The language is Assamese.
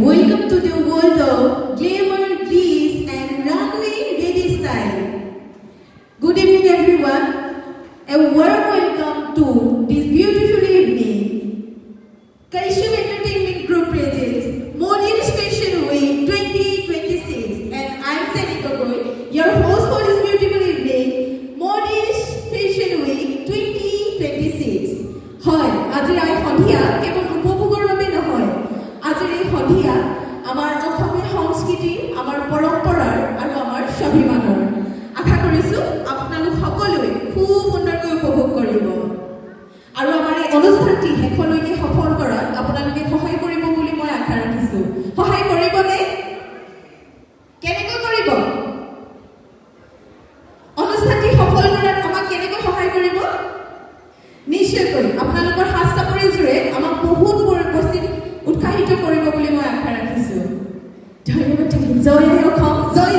welcome to the world of glamour, gliss, and runway ready style. Good evening, everyone. A warm welcome to this beautiful evening. Kaishub Entertainment Group presents Modi's Fashion Week 2026, and I'm Sani Gogoi, your host for this beautiful evening, Modi's Fashion Week 2026. Hoy, আজি আই সন্ধিয়া কেৱল উপভোগৰ বাবে নহয়, আজিৰ এই সন্ধিয়া আমাৰ অসমীয়া সংস্কৃতি, আমাৰ পৰম্পৰাৰ আৰু আমাৰ স্বাভিমানৰ। আশা কৰিছো আপোনালোক সকলোৱে খুব সুন্দৰকৈ উপভোগ কৰিব আৰু আমাৰ এই অনুষ্ঠানটি শেষলৈকে সফল কৰাত আপোনালোকে সহায় কৰিব বুলি মই আশা ৰাখিছো। সহায় কৰিবনে? কেনেকৈ কৰিব? অনুষ্ঠানটি সফল কৰাত আমাক কেনেকৈ সহায় কৰিব? নিশ্চয়কৈ আপোনালোকৰ হাত চাপৰিৰ জোৰে আমাক বহুত বেছি উৎসাহিত কৰিব বুলি মই আশা ৰাখিছো। ধন্যবাদ। জয় অসম, জয়